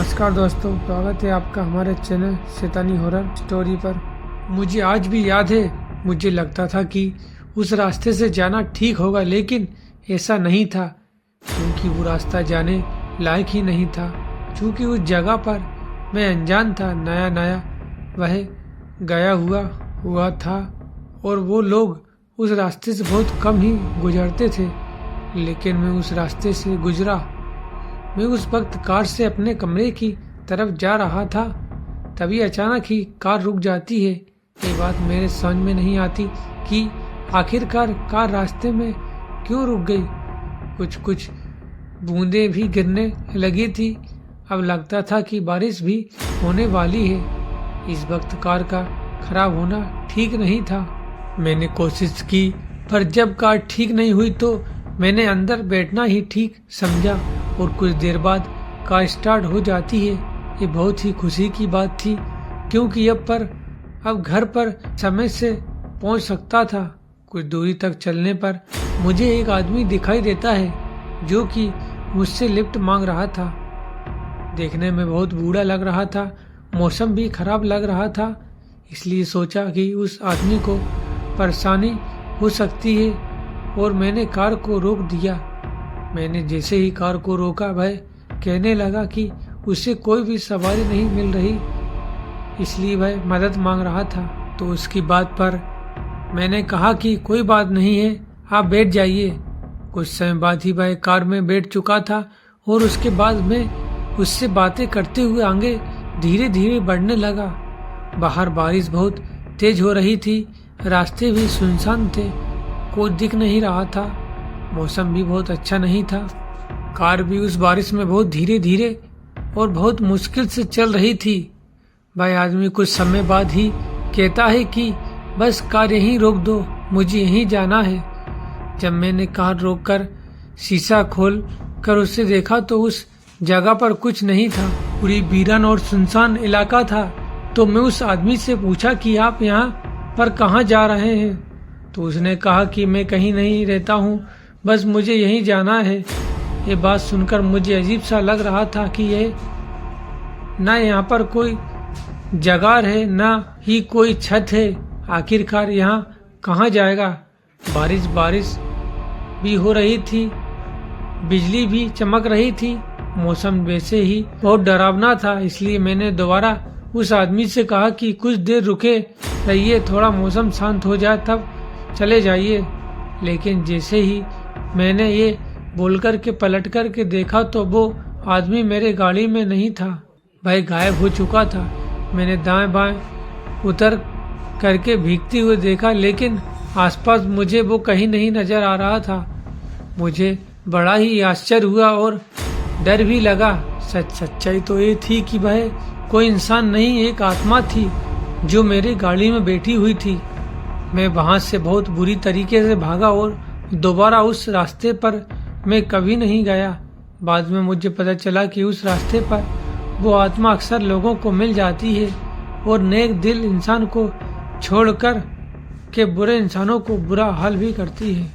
नमस्कार दोस्तों, स्वागत है आपका हमारे चैनल शैतानी हॉरर स्टोरी पर। मुझे आज भी याद है, मुझे लगता था कि उस रास्ते से जाना ठीक होगा, लेकिन ऐसा नहीं था क्योंकि वो रास्ता जाने लायक ही नहीं था। क्योंकि उस जगह पर मैं अनजान था, नया नया वह गया हुआ था और वो लोग उस रास्ते से बहुत कम ही गुजरते थे। लेकिन मैं उस रास्ते से गुजरा। मैं उस वक्त कार से अपने कमरे की तरफ जा रहा था, तभी अचानक ही कार रुक जाती है। ये बात मेरे समझ में नहीं आती कि आखिरकार कार रास्ते में क्यों रुक गई। कुछ कुछ बूंदें भी गिरने लगी थी। अब लगता था कि बारिश भी होने वाली है। इस वक्त कार का खराब होना ठीक नहीं था। मैंने कोशिश की, पर जब कार ठीक नहीं हुई तो मैंने अंदर बैठना ही ठीक समझा और कुछ देर बाद कार स्टार्ट हो जाती है। ये बहुत ही खुशी की बात थी क्योंकि अब घर पर समय से पहुंच सकता था। कुछ दूरी तक चलने पर मुझे एक आदमी दिखाई देता है जो कि मुझसे लिफ्ट मांग रहा था। देखने में बहुत बूढ़ा लग रहा था, मौसम भी खराब लग रहा था, इसलिए सोचा कि उस आदमी को परेशानी हो सकती है और मैंने कार को रोक दिया। मैंने जैसे ही कार को रोका, वह कहने लगा कि उसे कोई भी सवारी नहीं मिल रही, इसलिए वह मदद मांग रहा था। तो उसकी बात पर मैंने कहा कि कोई बात नहीं है, आप बैठ जाइए। कुछ समय बाद ही वह कार में बैठ चुका था और उसके बाद मैं उससे बातें करते हुए आगे धीरे धीरे बढ़ने लगा। बाहर बारिश बहुत तेज हो रही थी, रास्ते भी सुनसान थे, कोई दिख नहीं रहा था, मौसम भी बहुत अच्छा नहीं था। कार भी उस बारिश में बहुत धीरे धीरे और बहुत मुश्किल से चल रही थी। भाई आदमी कुछ समय बाद ही कहता है कि बस कार यहीं रोक दो, मुझे यहीं जाना है। जब मैंने कार रोककर शीशा खोल कर उसे देखा तो उस जगह पर कुछ नहीं था, पूरी वीरान और सुनसान इलाका था। तो मैं उस आदमी से पूछा कि आप यहाँ पर कहाँ जा रहे हैं? तो उसने कहा कि मैं कहीं नहीं रहता हूँ, बस मुझे यहीं जाना है। ये बात सुनकर मुझे अजीब सा लग रहा था कि ये ना यहाँ पर कोई जगह है, ना ही कोई छत है। आखिरकार यहाँ कहाँ जाएगा? बारिश भी हो रही थी, बिजली भी चमक रही थी, मौसम वैसे ही बहुत डरावना था। इसलिए मैंने दोबारा उस आदमी से कहा कि कुछ देर रुके रहिए, थोड़ा मौसम शांत हो जाए तब चले जाइए। लेकिन जैसे ही मैंने ये बोलकर के पलट कर के देखा तो वो आदमी मेरे गाड़ी में नहीं था, भाई गायब हो चुका था। मैंने दाएं बाएं उतर करके भीगते हुए देखा, लेकिन आसपास मुझे वो कहीं नहीं नजर आ रहा था। मुझे बड़ा ही आश्चर्य हुआ और डर भी लगा। सच्चाई तो ये थी कि वह कोई इंसान नहीं, एक आत्मा थी जो मेरी गाड़ी में बैठी हुई थी। मैं वहां से बहुत बुरी तरीके से भागा और दोबारा उस रास्ते पर मैं कभी नहीं गया। बाद में मुझे पता चला कि उस रास्ते पर वो आत्मा अक्सर लोगों को मिल जाती है और नेक दिल इंसान को छोड़कर के बुरे इंसानों को बुरा हाल भी करती है।